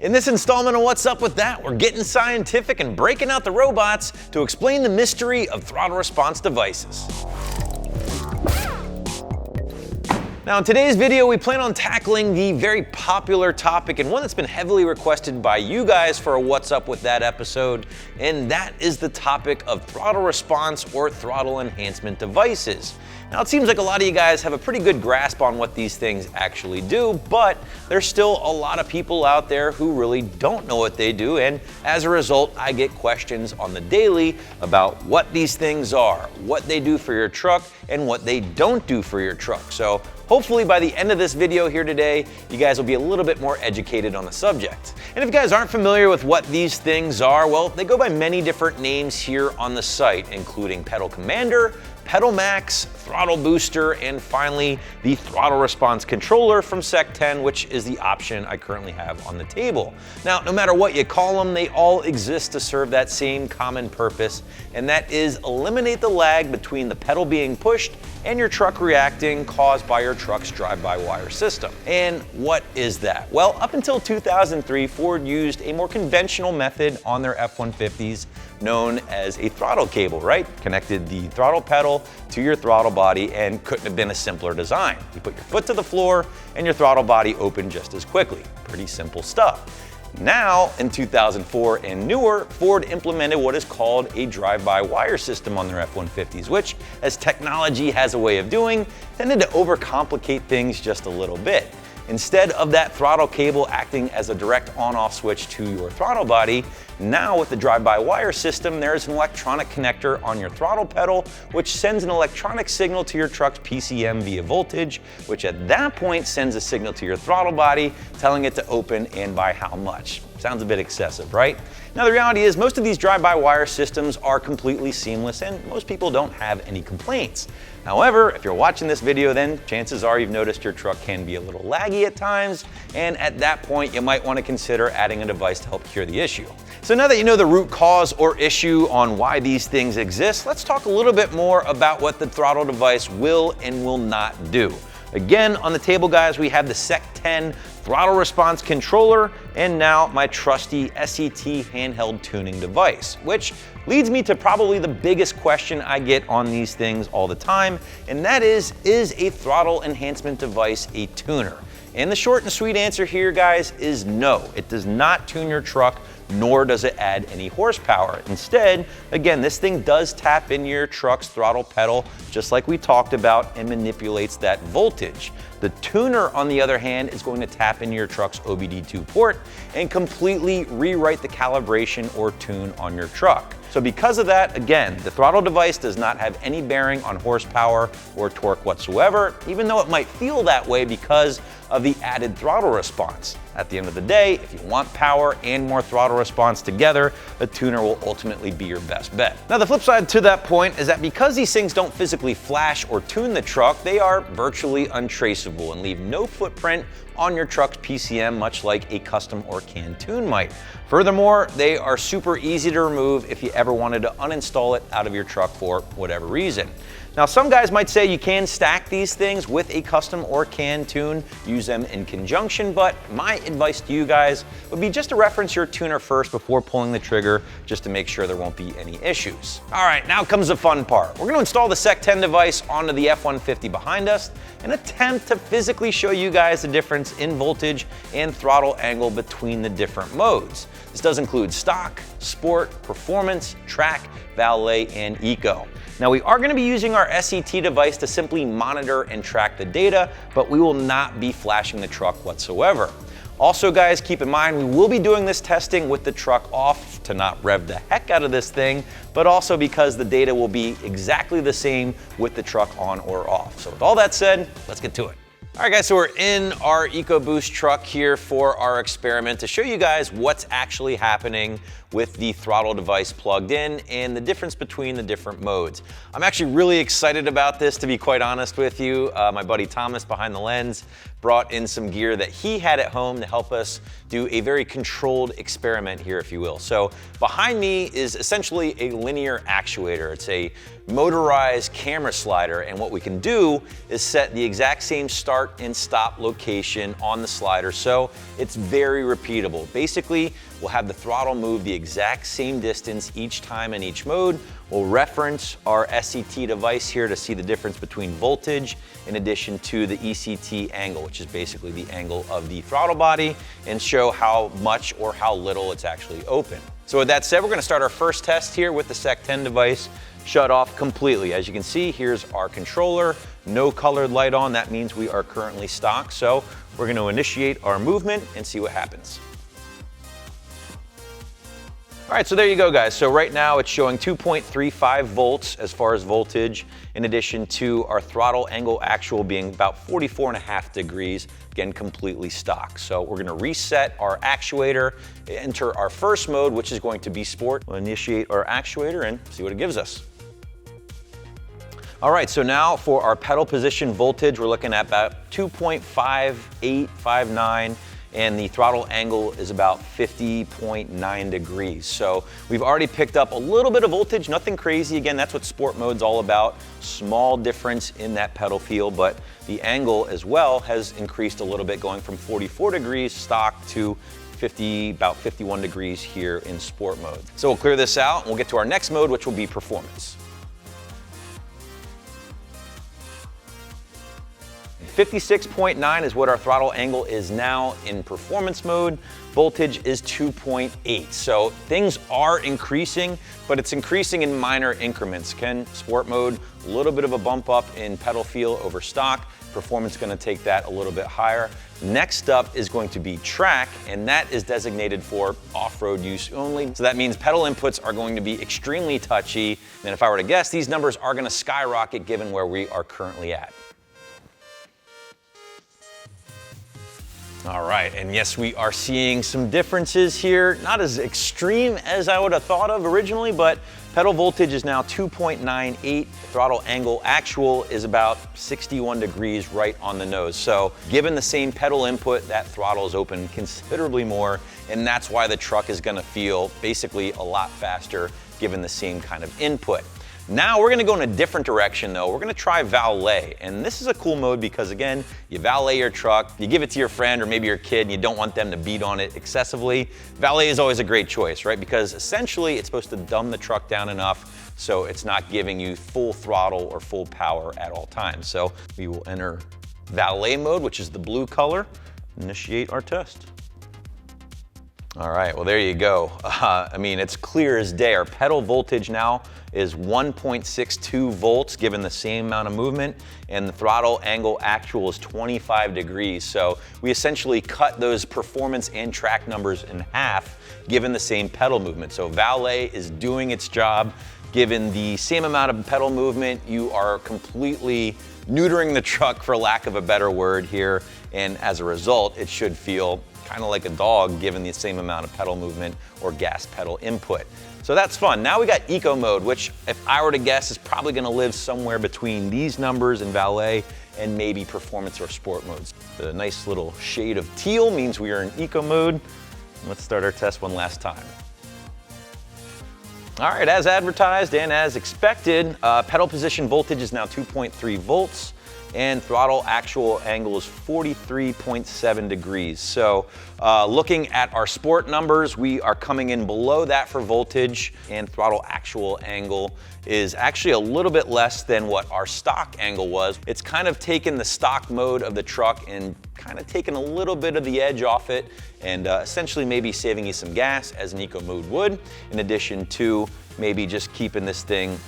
In this installment of What's Up With That, we're getting scientific and breaking out the robots to explain the mystery of throttle response devices. Now in today's video, we plan on tackling the very popular topic and one that's been heavily requested by you guys for a What's Up With That episode, and that is the topic of throttle response or throttle enhancement devices. Now it seems like a lot of you guys have a pretty good grasp on what these things actually do, but there's still a lot of people out there who really don't know what they do, and as a result, I get questions on the daily about what these things are, what they do for your truck, and what they don't do for your truck. So hopefully by the end of this video here today, you guys will be a little bit more educated on the subject. And if you guys aren't familiar with what these things are, well, they go by many different names here on the site, including Pedal Commander, Pedal Max, Throttle Booster, and finally the Throttle Response Controller from SEC10, which is the option I currently have on the table. Now, no matter what you call them, they all exist to serve that same common purpose, and that is eliminate the lag between the pedal being pushed and your truck reacting caused by your truck's drive-by-wire system. And what is that? Well, up until 2003, Ford used a more conventional method on their F150s known as a throttle cable, right? Connected the throttle pedal to your throttle body and couldn't have been a simpler design. You put your foot to the floor and your throttle body opened just as quickly. Pretty simple stuff. Now, in 2004 and newer, Ford implemented what is called a drive-by-wire system on their F-150s, which, as technology has a way of doing, tended to overcomplicate things just a little bit. Instead of that throttle cable acting as a direct on-off switch to your throttle body, now with the drive-by-wire system, there's an electronic connector on your throttle pedal, which sends an electronic signal to your truck's PCM via voltage, which at that point sends a signal to your throttle body, telling it to open and by how much. Sounds a bit excessive, right? Now the reality is most of these drive-by-wire systems are completely seamless and most people don't have any complaints. However, if you're watching this video, then chances are you've noticed your truck can be a little laggy at times, and at that point you might want to consider adding a device to help cure the issue. So now that you know the root cause or issue on why these things exist, let's talk a little bit more about what the throttle device will and will not do. Again, on the table, guys, we have the SEC10 Throttle Response Controller and now my trusty SET handheld tuning device, which leads me to probably the biggest question I get on these things all the time, and that is a throttle enhancement device a tuner? And the short and sweet answer here, guys, is no. It does not tune your truck, nor does it add any horsepower. Instead, again, this thing does tap into your truck's throttle pedal, just like we talked about, and manipulates that voltage. The tuner, on the other hand, is going to tap into your truck's OBD2 port and completely rewrite the calibration or tune on your truck. So because of that, again, the throttle device does not have any bearing on horsepower or torque whatsoever, even though it might feel that way because of the added throttle response. At the end of the day, if you want power and more throttle response together, a tuner will ultimately be your best bet. Now the flip side to that point is that because these things don't physically flash or tune the truck, they are virtually untraceable and leave no footprint on your truck's PCM, much like a custom or canned tune might. Furthermore, they are super easy to remove if you ever wanted to uninstall it out of your truck for whatever reason. Now, some guys might say you can stack these things with a custom or canned tune, use them in conjunction, but my advice to you guys would be just to reference your tuner first before pulling the trigger, just to make sure there won't be any issues. All right, now comes the fun part. We're gonna install the SEC10 device onto the F-150 behind us and attempt to physically show you guys the difference in voltage and throttle angle between the different modes. This does include stock, sport, performance, track, valet, and eco. Now we are going to be using our SET device to simply monitor and track the data, but we will not be flashing the truck whatsoever. Also guys, keep in mind we will be doing this testing with the truck off to not rev the heck out of this thing, but also because the data will be exactly the same with the truck on or off. So with all that said, let's get to it. All right guys, so we're in our EcoBoost truck here for our experiment to show you guys what's actually happening with the throttle device plugged in and the difference between the different modes. I'm actually really excited about this, to be quite honest with you. My buddy Thomas behind the lens brought in some gear that he had at home to help us do a very controlled experiment here, if you will. So behind me is essentially a linear actuator. It's a motorized camera slider, and what we can do is set the exact same start and stop location on the slider, so it's very repeatable. Basically, we'll have the throttle move the exact same distance each time in each mode. We'll reference our SET device here to see the difference between voltage in addition to the ECT angle, which is basically the angle of the throttle body, and show how much or how little it's actually open. So with that said, we're gonna start our first test here with the SEC10 device shut off completely. As you can see, here's our controller, no colored light on. That means we are currently stock. So we're gonna initiate our movement and see what happens. All right, so there you go, guys. So right now it's showing 2.35 volts as far as voltage, in addition to our throttle angle actual being about 44.5 degrees, again, completely stock. So we're gonna reset our actuator, enter our first mode, which is going to be sport. We'll initiate our actuator and see what it gives us. All right, so now for our pedal position voltage, we're looking at about 2.5859, and the throttle angle is about 50.9 degrees. So we've already picked up a little bit of voltage, nothing crazy. Again, that's what sport mode's all about. Small difference in that pedal feel, but the angle as well has increased a little bit, going from 44 degrees stock to about 51 degrees here in sport mode. So we'll clear this out and we'll get to our next mode, which will be performance. 56.9 is what our throttle angle is now in performance mode. Voltage is 2.8. So things are increasing, but it's increasing in minor increments. Again, sport mode, a little bit of a bump up in pedal feel over stock. Performance gonna take that a little bit higher. Next up is going to be track, and that is designated for off-road use only. So that means pedal inputs are going to be extremely touchy. And if I were to guess, these numbers are gonna skyrocket given where we are currently at. All right, and yes, we are seeing some differences here. Not as extreme as I would have thought of originally, but pedal voltage is now 2.98. Throttle angle actual is about 61 degrees right on the nose. So given the same pedal input, that throttle is open considerably more, and that's why the truck is gonna feel basically a lot faster given the same kind of input. Now we're gonna go in a different direction though. We're gonna try valet, and this is a cool mode because again, you valet your truck, you give it to your friend or maybe your kid and you don't want them to beat on it excessively. Valet is always a great choice, right? Because essentially it's supposed to dumb the truck down enough so it's not giving you full throttle or full power at all times. So we will enter valet mode, which is the blue color, initiate our test. All right, well there you go. I mean, it's clear as day. Our pedal voltage now is 1.62 volts given the same amount of movement, and the throttle angle actual is 25 degrees. So we essentially cut those performance and track numbers in half given the same pedal movement. So valet is doing its job. Given the same amount of pedal movement, you are completely neutering the truck, for lack of a better word here, and as a result, it should feel kind of like a dog given the same amount of pedal movement or gas pedal input. So that's fun. Now we got eco mode, which if I were to guess is probably gonna live somewhere between these numbers in valet and maybe performance or sport modes. The nice little shade of teal means we are in eco mode. Let's start our test one last time. All right, as advertised and as expected, pedal position voltage is now 2.3 volts. And throttle actual angle is 43.7 degrees. So looking at our sport numbers, we are coming in below that for voltage, and throttle actual angle is actually a little bit less than what our stock angle was. It's kind of taken the stock mode of the truck and kind of taken a little bit of the edge off it, and essentially maybe saving you some gas as an eco mode would, in addition to maybe just keeping this thing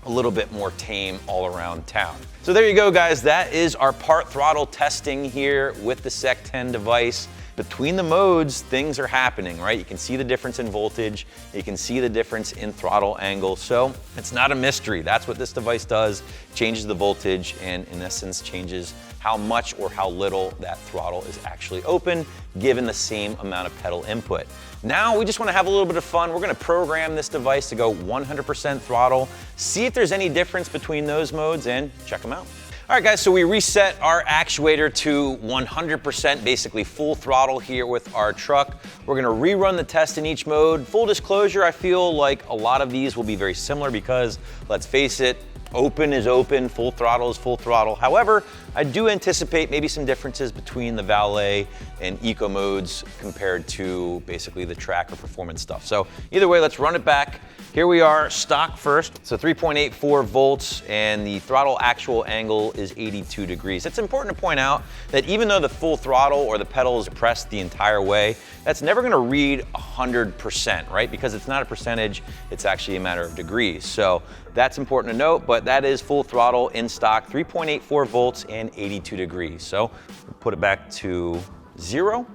a little bit more tame all around town. So there you go, guys. That is our part throttle testing here with the SEC10 device. Between the modes, things are happening, right? You can see the difference in voltage. You can see the difference in throttle angle. So it's not a mystery. That's what this device does. Changes the voltage and in essence changes how much or how little that throttle is actually open, given the same amount of pedal input. Now we just want to have a little bit of fun. We're going to program this device to go 100% throttle, see if there's any difference between those modes, and check them out. All right, guys, so we reset our actuator to 100%, basically full throttle here with our truck. We're gonna rerun the test in each mode. Full disclosure, I feel like a lot of these will be very similar because, let's face it, open is open, full throttle is full throttle. However, I do anticipate maybe some differences between the valet and eco modes compared to basically the track or performance stuff. So either way, let's run it back. Here we are, stock first. So 3.84 volts and the throttle actual angle is 82 degrees. It's important to point out that even though the full throttle or the pedal is pressed the entire way, that's never gonna read 100%, right? Because it's not a percentage, it's actually a matter of degrees. So that's important to note, but that is full throttle in stock, 3.84 volts and 82 degrees. So we'll put it back to 0.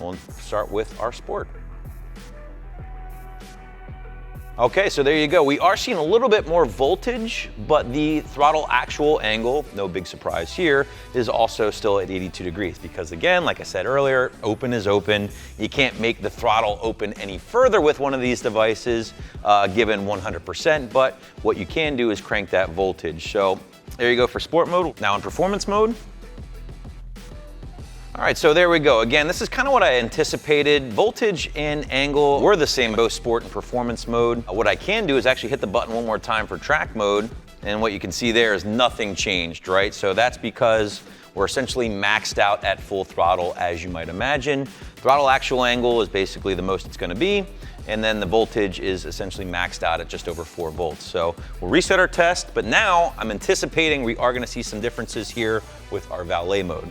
We'll start with our sport. Okay, so there you go. We are seeing a little bit more voltage, but the throttle actual angle, no big surprise here, is also still at 82 degrees because again, like I said earlier, open is open. You can't make the throttle open any further with one of these devices given 100%, but what you can do is crank that voltage. So there you go for sport mode. Now in performance mode, all right, so there we go. Again, this is kind of what I anticipated. Voltage and angle were the same, both sport and performance mode. What I can do is actually hit the button one more time for track mode, and what you can see there is nothing changed, right? So that's because we're essentially maxed out at full throttle, as you might imagine. Throttle actual angle is basically the most it's gonna be, and then the voltage is essentially maxed out at just over 4 volts. So we'll reset our test, but now I'm anticipating we are gonna see some differences here with our valet mode.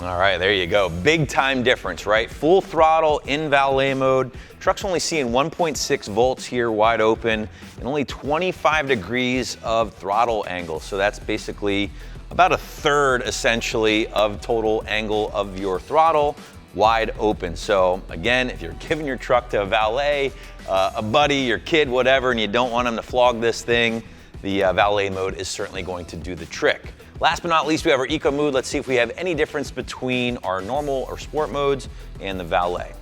All right, there you go. Big time difference, right? Full throttle in valet mode. Truck's only seeing 1.6 volts here wide open and only 25 degrees of throttle angle. So that's basically about a third essentially of total angle of your throttle wide open. So again, if you're giving your truck to a valet, a buddy, your kid, whatever, and you don't want them to flog this thing, the valet mode is certainly going to do the trick. Last but not least, we have our eco mode. Let's see if we have any difference between our normal or sport modes and the valet.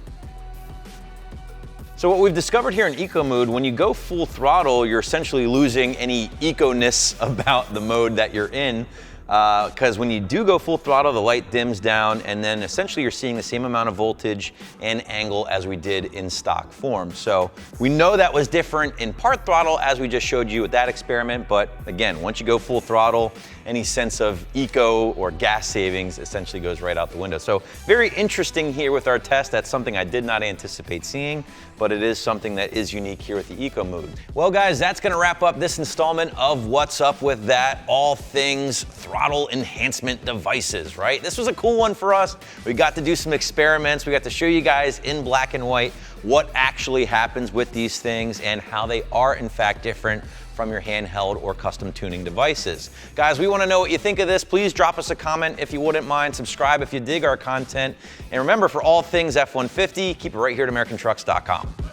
So what we've discovered here in eco mode, when you go full throttle, you're essentially losing any eco-ness about the mode that you're in. Because when you do go full throttle, the light dims down, and then essentially you're seeing the same amount of voltage and angle as we did in stock form. So we know that was different in part throttle as we just showed you with that experiment, but again, once you go full throttle, any sense of eco or gas savings essentially goes right out the window. So very interesting here with our test. That's something I did not anticipate seeing, but it is something that is unique here with the eco mode. Well guys, that's gonna wrap up this installment of What's Up With That, all things throttle enhancement devices, right? This was a cool one for us. We got to do some experiments. We got to show you guys in black and white what actually happens with these things and how they are in fact different from your handheld or custom tuning devices. Guys, we want to know what you think of this. Please drop us a comment if you wouldn't mind. Subscribe if you dig our content. And remember, for all things F-150, keep it right here at AmericanTrucks.com.